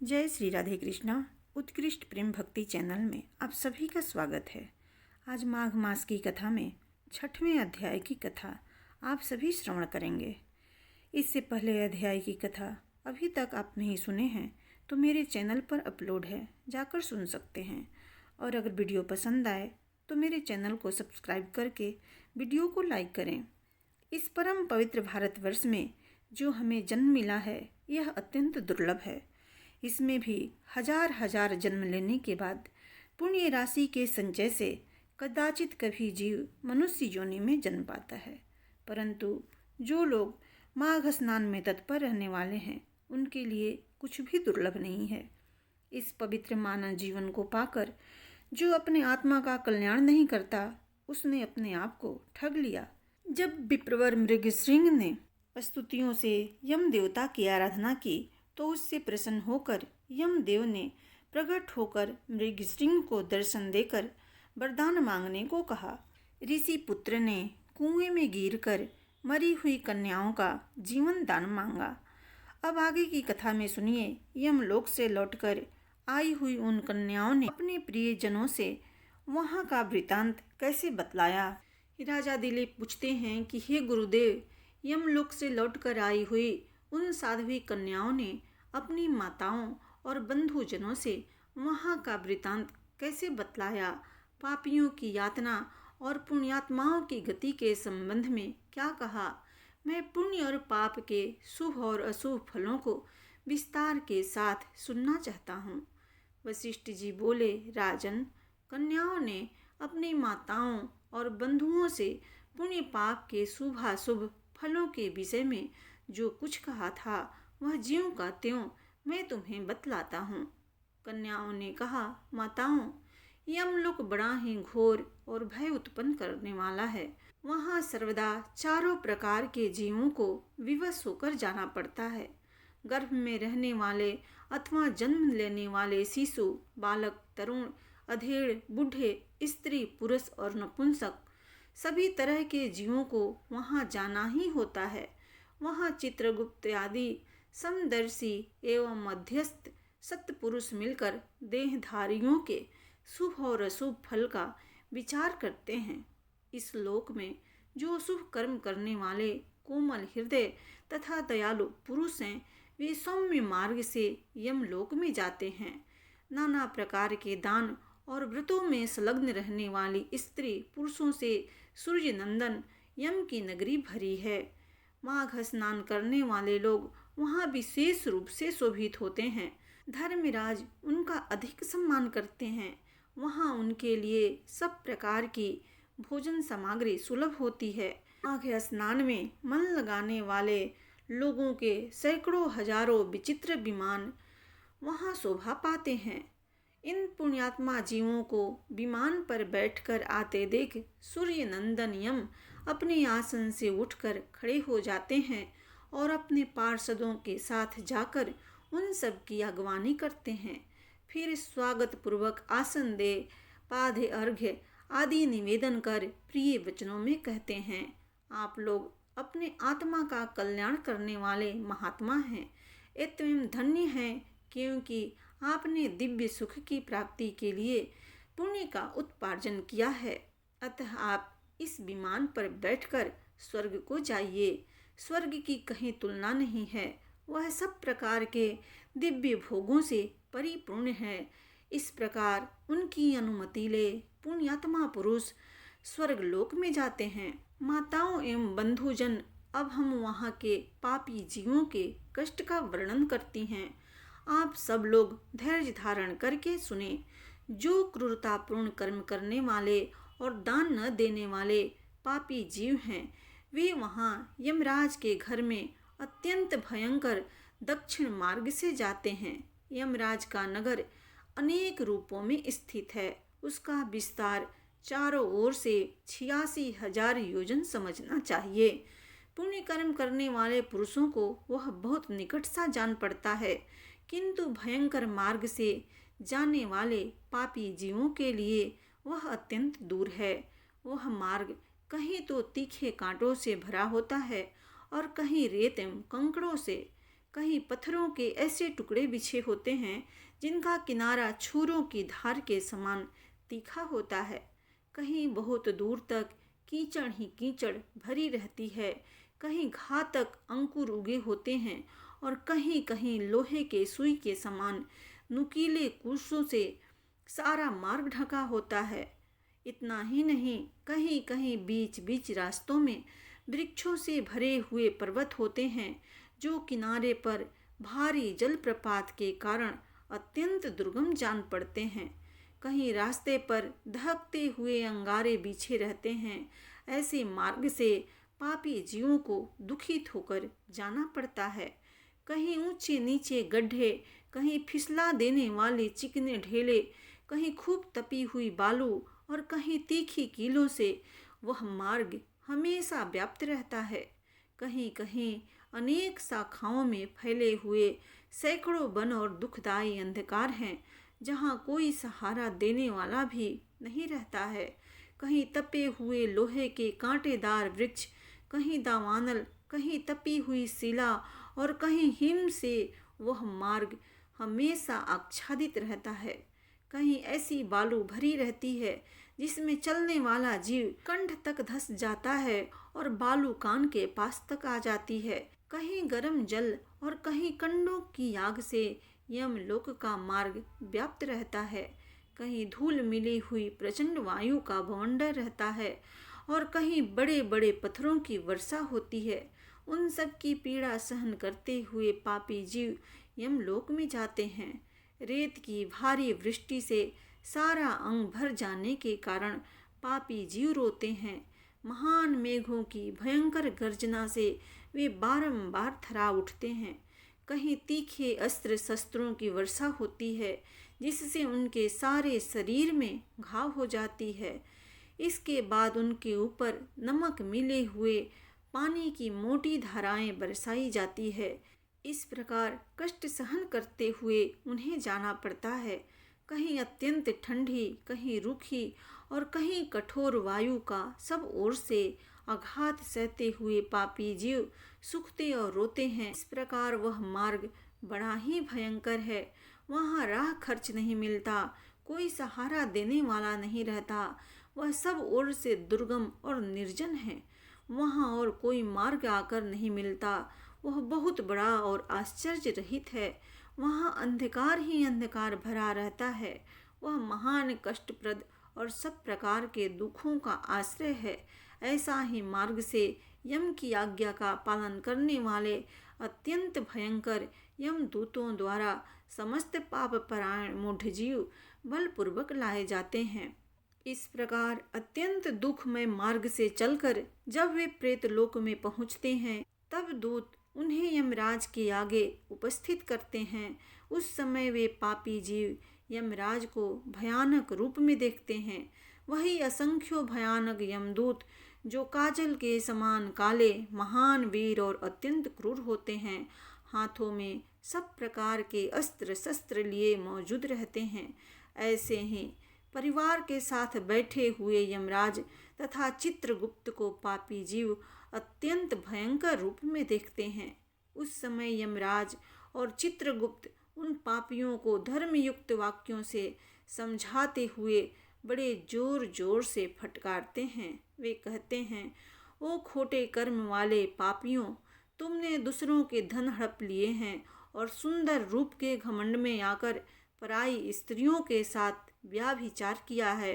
जय श्री राधे कृष्णा। उत्कृष्ट प्रेम भक्ति चैनल में आप सभी का स्वागत है। आज माघ मास की कथा में 6वें अध्याय की कथा आप सभी श्रवण करेंगे। इससे पहले अध्याय की कथा अभी तक आप नहीं सुने हैं तो मेरे चैनल पर अपलोड है, जाकर सुन सकते हैं। और अगर वीडियो पसंद आए तो मेरे चैनल को सब्सक्राइब करके वीडियो को लाइक करें। इस परम पवित्र भारतवर्ष में जो हमें जन्म मिला है यह अत्यंत दुर्लभ है। इसमें भी हजार हजार जन्म लेने के बाद पुण्य राशि के संचय से कदाचित कभी जीव मनुष्य योनि में जन्म पाता है। परंतु जो लोग माघ स्नान में तत्पर रहने वाले हैं उनके लिए कुछ भी दुर्लभ नहीं है। इस पवित्र मानव जीवन को पाकर जो अपने आत्मा का कल्याण नहीं करता उसने अपने आप को ठग लिया। जब विप्रवर मृगशृंग ने स्तुतियों से यम देवता की आराधना की तो उससे प्रसन्न होकर यमदेव ने प्रकट होकर मृगशृंग को दर्शन देकर वरदान मांगने को कहा। ऋषि पुत्र ने कुएं में गिरकर मरी हुई कन्याओं का जीवन दान मांगा। अब आगे की कथा में सुनिए, यमलोक से लौटकर आई हुई उन कन्याओं ने अपने प्रियजनों से वहां का वृतांत कैसे बतलाया। राजा दिलीप पूछते हैं कि हे गुरुदेव, यमलोक से लौटकर आई हुई उन साध्वी कन्याओं ने अपनी माताओं और बंधुजनों से वहाँ का वृतांत कैसे बतलाया। पापियों की यातना और पुण्यात्माओं की गति के संबंध में क्या कहा। मैं पुण्य और पाप के शुभ और अशुभ फलों को विस्तार के साथ सुनना चाहता हूँ। वशिष्ठ जी बोले, राजन, कन्याओं ने अपनी माताओं और बंधुओं से पुण्य पाप के शुभाशुभ फलों के विषय में जो कुछ कहा था वह ज्यों का त्यों मैं तुम्हें बतलाता हूँ। कन्याओं ने कहा, माताओं, यमलोक बड़ा ही घोर और भय उत्पन्न करने वाला है। वहाँ सर्वदा चारों प्रकार के जीवों को विवश होकर जाना पड़ता है। गर्भ में रहने वाले अथवा जन्म लेने वाले शिशु, बालक, तरुण, अधेड़, बूढ़े, स्त्री, पुरुष और नपुंसक सभी तरह के जीवों को वहाँ जाना ही होता है। वहाँ चित्रगुप्त आदि समदर्शी एवं मध्यस्थ सत्पुरुष मिलकर देहधारियों के शुभ और अशुभ फल का विचार करते हैं। इस लोक में जो शुभ कर्म करने वाले कोमल हृदय तथा दयालु पुरुष हैं वे सौम्य मार्ग से यमलोक में जाते हैं। नाना प्रकार के दान और व्रतों में संलग्न रहने वाली स्त्री पुरुषों से सूर्य नंदन यम की नगरी भरी है। माघ स्नान करने वाले लोग वहाँ विशेष रूप से शोभित होते हैं। धर्मराज उनका अधिक सम्मान करते हैं। वहाँ उनके लिए सब प्रकार की भोजन सामग्री सुलभ होती है। माघ स्नान में मन लगाने वाले लोगों के सैकड़ों हजारों विचित्र विमान वहाँ शोभा पाते हैं। इन पुण्यात्मा जीवों को विमान पर बैठकर आते देख सूर्य नंदन यम अपने आसन से उठकर खड़े हो जाते हैं और अपने पार्षदों के साथ जाकर उन सब की अगवानी करते हैं। फिर स्वागत पूर्वक आसन दे, पाद्य अर्घ्य आदि निवेदन कर प्रिय वचनों में कहते हैं, आप लोग अपने आत्मा का कल्याण करने वाले महात्मा हैं। एवं धन्य हैं क्योंकि आपने दिव्य सुख की प्राप्ति के लिए पुण्य का उत्पार्जन किया है। अतः आप इस विमान पर बैठकर स्वर्ग को जाइए। स्वर्ग की कहीं तुलना नहीं है। वह सब प्रकार के दिव्य भोगों से परिपूर्ण है। इस प्रकार उनकी अनुमति ले पुण्यात्मा पुरुष स्वर्ग लोक में जाते हैं। माताओं एवं बंधुजन, अब हम वहाँ के पापी जीवों के कष्ट का वर्णन करती हैं। आप सब लोग धैर्य धारण करके सुने। जो क्रूरतापूर्ण कर्म करने वाले और दान न देने वाले पापी जीव हैं वे वहाँ यमराज के घर में अत्यंत भयंकर दक्षिण मार्ग से जाते हैं। यमराज का नगर अनेक रूपों में स्थित है। उसका विस्तार चारों ओर से 86,000 योजन समझना चाहिए। पुण्य कर्म करने वाले पुरुषों को वह बहुत निकट सा जान पड़ता है, किंतु भयंकर मार्ग से जाने वाले पापी जीवों के लिए वह अत्यंत दूर है। वह मार्ग कहीं तो तीखे कांटों से भरा होता है और कहीं रेत एवं कंकड़ों से, कहीं पत्थरों के ऐसे टुकड़े बिछे होते हैं जिनका किनारा छुरों की धार के समान तीखा होता है। कहीं बहुत दूर तक कीचड़ ही कीचड़ भरी रहती है, कहीं घातक अंकुर उगे होते हैं और कहीं कहीं लोहे के सुई के समान नुकीले कुशों से सारा मार्ग ढका होता है। इतना ही नहीं, कहीं कहीं बीच बीच रास्तों में वृक्षों से भरे हुए पर्वत होते हैं जो किनारे पर भारी जलप्रपात के कारण अत्यंत दुर्गम जान पड़ते हैं। कहीं रास्ते पर दहकते हुए अंगारे बिछे रहते हैं। ऐसे मार्ग से पापी जीवों को दुखित होकर जाना पड़ता है। कहीं ऊंचे नीचे गड्ढे, कहीं फिसला देने वाले चिकने ढेले, कहीं खूब तपी हुई बालू और कहीं तीखी कीलों से वह मार्ग हमेशा व्याप्त रहता है। कहीं कहीं अनेक शाखाओं में फैले हुए सैकड़ों वन और दुखदायी अंधकार हैं जहाँ कोई सहारा देने वाला भी नहीं रहता है। कहीं तपे हुए लोहे के कांटेदार वृक्ष, कहीं दावानल, कहीं तपी हुई शिला और कहीं हिम से वह मार्ग हमेशा आच्छादित रहता है। कहीं ऐसी बालू भरी रहती है जिसमें चलने वाला जीव कंठ तक धंस जाता है और बालू कान के पास तक आ जाती है। कहीं गर्म जल और कहीं कंडों की आग से यमलोक का मार्ग व्याप्त रहता है। कहीं धूल मिली हुई प्रचंड वायु का बवंडर रहता है और कहीं बड़े बड़े पत्थरों की वर्षा होती है। उन सब की पीड़ा सहन करते हुए पापी जीव यमलोक में जाते हैं। रेत की भारी वृष्टि से सारा अंग भर जाने के कारण पापी जीव रोते हैं। महान मेघों की भयंकर गर्जना से वे बारंबार थरा उठते हैं। कहीं तीखे अस्त्र शस्त्रों की वर्षा होती है जिससे उनके सारे शरीर में घाव हो जाती है। इसके बाद उनके ऊपर नमक मिले हुए पानी की मोटी धाराएं बरसाई जाती है। इस प्रकार कष्ट सहन करते हुए उन्हें जाना पड़ता है। कहीं अत्यंत ठंडी, कहीं रूखी और कहीं कठोर वायु का सब ओर से आघात सहते हुए पापी जीव सूखते और रोते हैं। इस प्रकार वह मार्ग बड़ा ही भयंकर है। वहाँ राह खर्च नहीं मिलता, कोई सहारा देने वाला नहीं रहता। वह सब ओर से दुर्गम और निर्जन है। वहाँ और कोई मार्ग आकर नहीं मिलता। वह बहुत बड़ा और आश्चर्य रहित है। वहाँ अंधकार ही अंधकार भरा रहता है। वह महान कष्टप्रद और सब प्रकार के दुखों का आश्रय है। ऐसा ही मार्ग से यम की आज्ञा का पालन करने वाले अत्यंत भयंकर यमदूतों द्वारा समस्त पाप परायण मूढ़ जीव बलपूर्वक लाए जाते हैं। इस प्रकार अत्यंत दुखमय मार्ग से चलकर जब वे प्रेतलोक में पहुँचते हैं तब दूत उन्हें यमराज के आगे उपस्थित करते हैं। उस समय वे पापी जीव यमराज को भयानक रूप में देखते हैं। वही असंख्यों भयानक यमदूत जो काजल के समान काले, महान वीर और अत्यंत क्रूर होते हैं, हाथों में सब प्रकार के अस्त्र शस्त्र लिए मौजूद रहते हैं। ऐसे ही परिवार के साथ बैठे हुए यमराज तथा चित्रगुप्त को पापी जीव अत्यंत भयंकर रूप में देखते हैं। उस समय यमराज और चित्रगुप्त उन पापियों को धर्मयुक्त वाक्यों से समझाते हुए बड़े जोर जोर से फटकारते हैं। वे कहते हैं, ओ खोटे कर्म वाले पापियों, तुमने दूसरों के धन हड़प लिए हैं और सुंदर रूप के घमंड में आकर पराई स्त्रियों के साथ व्याभिचार किया है।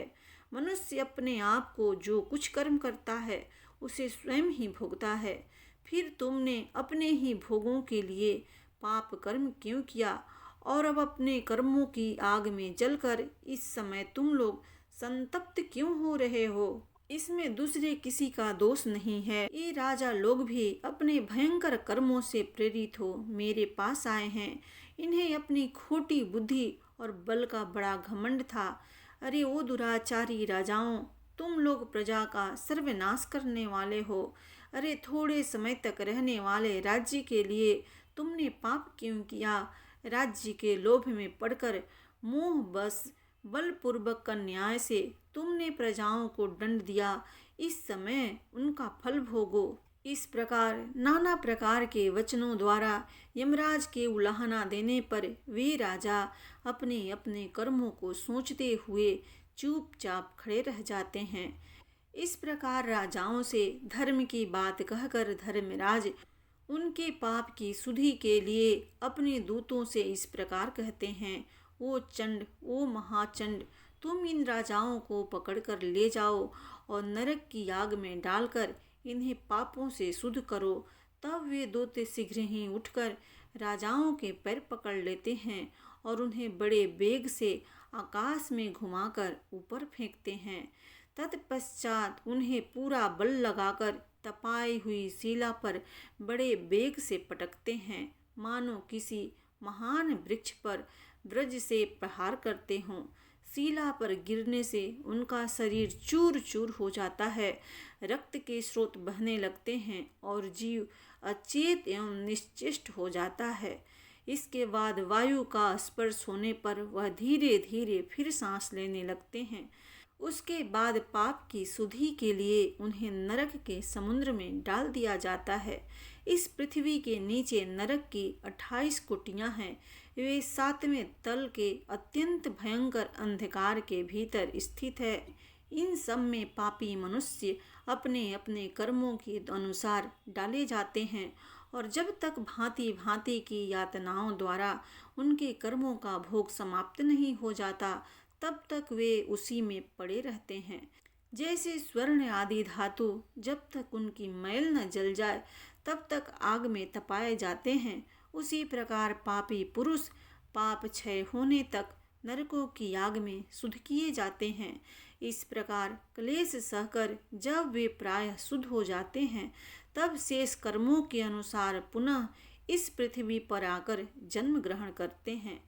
मनुष्य अपने आप को जो कुछ कर्म करता है उसे स्वयं ही भोगता है। फिर तुमने अपने ही भोगों के लिए पाप कर्म क्यों किया और अब अपने कर्मों की आग में जलकर इस समय तुम लोग संतप्त क्यों हो रहे हो? इसमें दूसरे किसी का दोष नहीं है। ये राजा लोग भी अपने भयंकर कर्मों से प्रेरित हो मेरे पास आए हैं। इन्हें अपनी खोटी बुद्धि और बल का बड़ा घमंड था। अरे ओ दुराचारी राजाओं, तुम लोग प्रजा का सर्वनाश करने वाले हो। अरे थोड़े समय तक रहने वाले राज्य के लिए तुमने पाप क्यों किया? राज्य के लोभ में पड़कर मोह बस बलपूर्वक का न्याय से तुमने प्रजाओं को दंड दिया। इस समय उनका फल भोगो। इस प्रकार नाना प्रकार के वचनों द्वारा यमराज के उलाहना देने पर वे राजा अपने अपने कर्मों को सोचते हुए चुपचाप खड़े रह जाते हैं। इस प्रकार राजाओं से धर्म की बात कहकर धर्मराज उनके पाप की सुधि के लिए अपने दूतों से इस प्रकार कहते हैं, ओ चंड, ओ महाचंड, तुम इन राजाओं को पकड़कर ले जाओ और नरक की आग में डालकर इन्हें पापों से शुद्ध करो। तब वे दूत शीघ्र ही उठकर राजाओं के पैर पकड़ लेते हैं और उन्हें बड़े वेग से आकाश में घुमाकर ऊपर फेंकते हैं। तत्पश्चात उन्हें पूरा बल लगाकर तपाई हुई शिला पर बड़े वेग से पटकते हैं, मानो किसी महान वृक्ष पर वज्र से प्रहार करते हों। शिला पर गिरने से उनका शरीर चूर चूर हो जाता है, रक्त के स्रोत बहने लगते हैं और जीव अचेत एवं निश्चेष्ट हो जाता है। इसके बाद वायु का स्पर्श होने पर वह धीरे धीरे फिर सांस लेने लगते हैं। उसके बाद पाप की सुधि के लिए उन्हें नरक के समुद्र में डाल दिया जाता है। इस पृथ्वी के नीचे नरक की 28 कुटियां हैं। वे 7वें तल के अत्यंत भयंकर अंधकार के भीतर स्थित है। इन सब में पापी मनुष्य अपने अपने कर्मों के अनुसार डाले जाते हैं और जब तक भांति भांति की यातनाओं द्वारा उनके कर्मों का भोग समाप्त नहीं हो जाता, तब तक वे उसी में पड़े रहते हैं। जैसे स्वर्ण आदि धातु जब तक उनकी मैल न जल जाए तब तक आग में तपाए जाते हैं, उसी प्रकार पापी पुरुष पाप क्षय होने तक नरकों की आग में शुद्ध किए जाते हैं। इस प्रकार क्लेश सहकर जब वे प्रायः शुद्ध हो जाते हैं, तब शेष कर्मों के अनुसार पुनः इस पृथ्वी पर आकर जन्म ग्रहण करते हैं।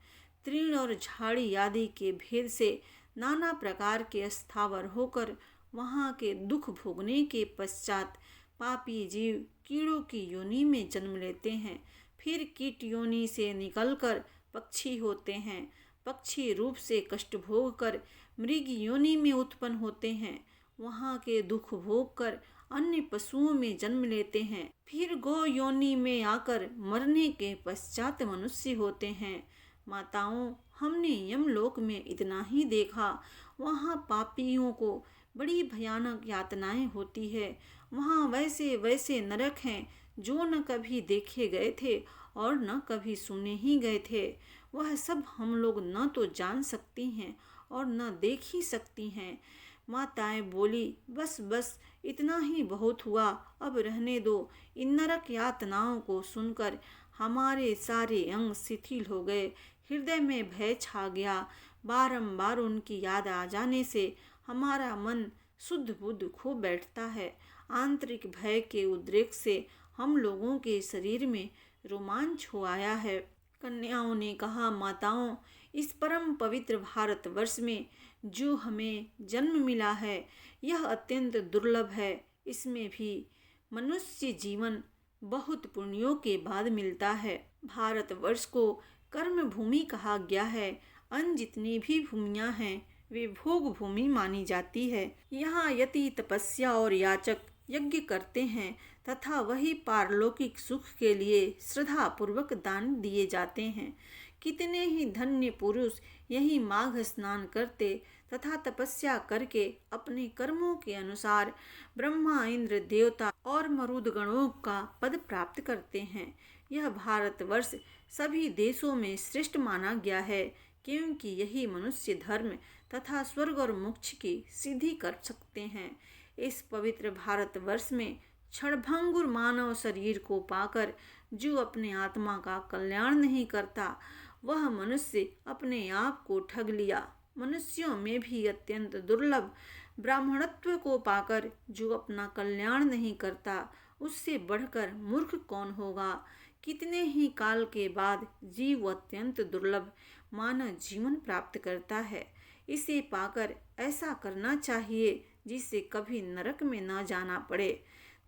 तृण और झाड़ी आदि के भेद से नाना प्रकार के स्थावर होकर वहाँ के दुख भोगने के पश्चात पापी जीव कीड़ों की योनि में जन्म लेते हैं। फिर कीट योनि से निकलकर पक्षी होते हैं। पक्षी रूप से कष्ट भोग कर मृग योनि में उत्पन्न होते हैं। वहाँ के दुख भोग कर अन्य पशुओं में जन्म लेते हैं। फिर गौ योनि में आकर मरने के पश्चात मनुष्य होते हैं। माताओं, हमने यमलोक में इतना ही देखा। वहाँ पापियों को बड़ी भयानक यातनाएं होती है। वहाँ वैसे वैसे नरक हैं जो न कभी देखे गए थे और न कभी सुने ही गए थे। वह सब हम लोग न तो जान सकती हैं और न देख ही सकती हैं। माताएं बोली, बस बस इतना ही बहुत हुआ, अब रहने दो। इन नरक यातनाओं को सुनकर हमारे सारे अंग शिथिल हो गए, हृदय में भय छा गया। बारंबार उनकी याद आ जाने से हमारा मन शुद्ध बुद्ध खो बैठता है। आंतरिक भय के उद्रेक से हम लोगों के शरीर में रोमांच हो आया है। कन्याओं ने कहा, माताओं, इस परम पवित्र भारतवर्ष में जो हमें जन्म मिला है, यह अत्यंत दुर्लभ है। इसमें भी मनुष्य जीवन बहुत पुण्यों के बाद मिलता है। भारतवर्ष को कर्म भूमि कहा गया है। अन्य जितनी भी भूमियाँ हैं वे भोग भूमि मानी जाती है। यहाँ यति तपस्या और याचक यज्ञ करते हैं तथा वही पारलौकिक सुख के लिए श्रद्धा पूर्वक दान दिए जाते हैं। कितने ही धन्य पुरुष यही माघ स्नान करते तथा तपस्या करके अपने कर्मों के अनुसार ब्रह्मा, इंद्र, देवता और मरुदगणों का पद प्राप्त करते हैं। यह भारतवर्ष सभी देशों में श्रेष्ठ माना गया है, क्योंकि यही मनुष्य धर्म तथा स्वर्ग और मोक्ष की सिद्धि कर सकते हैं। इस पवित्र भारतवर्ष में क्षणभंगुर मानव शरीर को पाकर जो अपने आत्मा का कल्याण नहीं करता, वह मनुष्य अपने आप को ठग लिया। मनुष्यों में भी अत्यंत दुर्लभ ब्राह्मणत्व को पाकर जो अपना कल्याण नहीं करता, उससे बढ़कर मूर्ख कौन होगा। कितने ही काल के बाद जीव अत्यंत दुर्लभ मानव जीवन प्राप्त करता है। इसे पाकर ऐसा करना चाहिए जिससे कभी नरक में न जाना पड़े।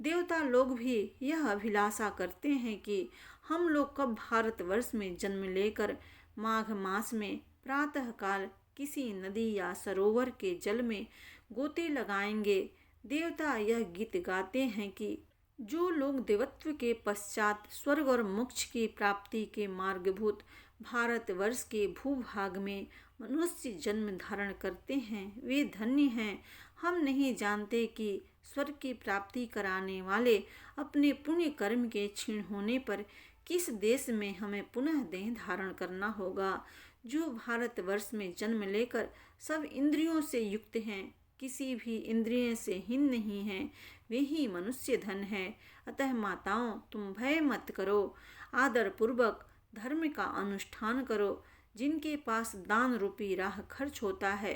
देवता लोग भी यह अभिलाषा करते हैं कि हम लोग कब भारतवर्ष में जन्म लेकर माघ मास में प्रातःकाल किसी नदी या सरोवर के जल में गोते लगाएंगे। देवता यह गीत गाते हैं कि जो लोग देवत्व के पश्चात स्वर्ग और मोक्ष की प्राप्ति के मार्गभूत भारतवर्ष के भूभाग में मनुष्य जन्म धारण करते हैं वे धन्य हैं। हम नहीं जानते कि स्वर्ग की प्राप्ति कराने वाले अपने पुण्य कर्म के क्षीण होने पर किस देश में हमें पुनः देह धारण करना होगा। जो भारतवर्ष में जन्म लेकर सब इंद्रियों से युक्त हैं, किसी भी इंद्रिय से हीन नहीं हैं, वे ही मनुष्य धन है। अतः माताओं, तुम भय मत करो, आदर पूर्वक धर्म का अनुष्ठान करो। जिनके पास दान रूपी राह खर्च होता है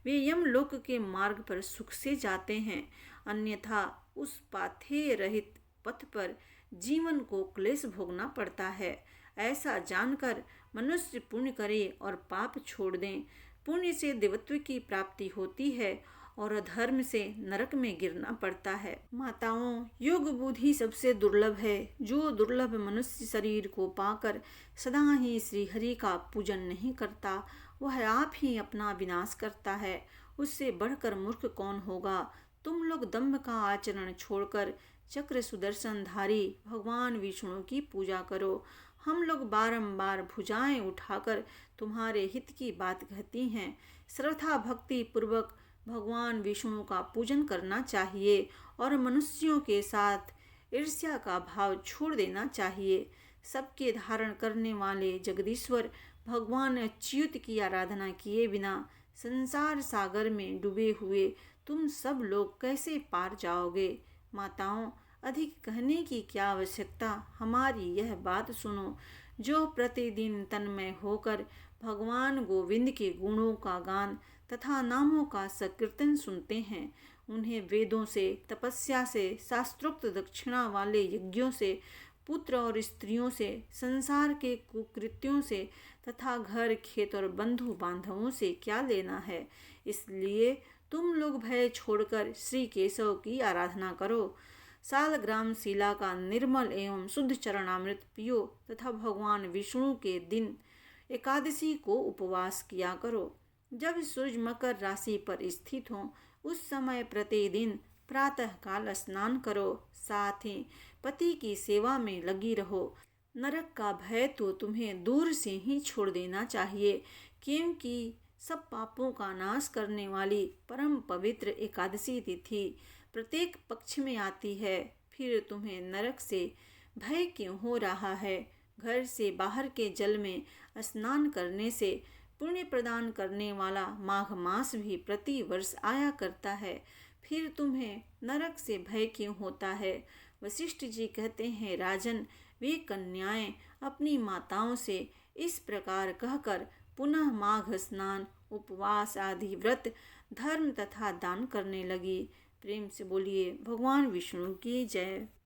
वे यमलोक के मार्ग पर सुख से जाते हैं, अन्यथा उस पाथेय रहित पथ पर जीवन को क्लेश भोगना पड़ता है। ऐसा जानकर मनुष्य पुण्य करे और पाप छोड़ दें। पुण्य से देवत्व की प्राप्ति होती है और अधर्म से नरक में गिरना पड़ता है। माताओं, योग बुद्धि सबसे दुर्लभ है। जो दुर्लभ मनुष्य शरीर को पाकर सदा ही श्री हरि का पूजन नहीं करता वह आप ही अपना विनाश करता है। उससे बढ़कर मूर्ख कौन होगा। तुम लोग दंभ का आचरण छोड़कर चक्र सुदर्शनधारी भगवान विष्णु की पूजा करो। हम लोग बारंबार भुजाएं उठाकर तुम्हारे हित की बात कहती हैं। श्रद्धा भक्ति पूर्वक भगवान विष्णु का पूजन करना चाहिए और मनुष्यों के साथ ईर्ष्या का भाव छोड़ देना चाहिए। सबके धारण करने वाले जगदीश्वर भगवान अच्युत की आराधना किए बिना संसार सागर में डूबे हुए तुम सब लोग कैसे पार जाओगे। माताओं, अधिक कहने की क्या आवश्यकता, हमारी यह बात सुनो। जो प्रतिदिन तन्मय होकर भगवान गोविंद के गुणों का गान तथा नामों का संकीर्तन सुनते हैं, उन्हें वेदों से, तपस्या से, शास्त्रोक्त दक्षिणा वाले यज्ञों से, पुत्र और स्त्रियों से, संसार के कुकृत्यों से तथा घर खेत और बंधु बांधवों से क्या लेना है। इसलिए तुम लोग भय छोड़कर श्री केशव की आराधना करो। सालग्राम शिला का निर्मल एवं शुद्ध चरणामृत पियो तथा भगवान विष्णु के दिन एकादशी को उपवास किया करो। जब सूर्य मकर राशि पर स्थित हो उस समय प्रतिदिन प्रातःकाल स्नान करो। साथ ही पति की सेवा में लगी रहो। नरक का भय तो तुम्हें दूर से ही छोड़ देना चाहिए, क्योंकि सब पापों का नाश करने वाली परम पवित्र एकादशी तिथि प्रत्येक पक्ष में आती है। फिर तुम्हें नरक से भय क्यों हो रहा है। घर से बाहर के जल में स्नान करने से पुण्य प्रदान करने वाला माघ मास भी प्रति वर्ष आया करता है। फिर तुम्हें नरक से भय क्यों होता है। वशिष्ठ जी कहते हैं, राजन, वे कन्याएं अपनी माताओं से इस प्रकार कहकर पुनः माघ स्नान, उपवास आदि व्रत, धर्म तथा दान करने लगी। प्रेम से बोलिए भगवान विष्णु की जय।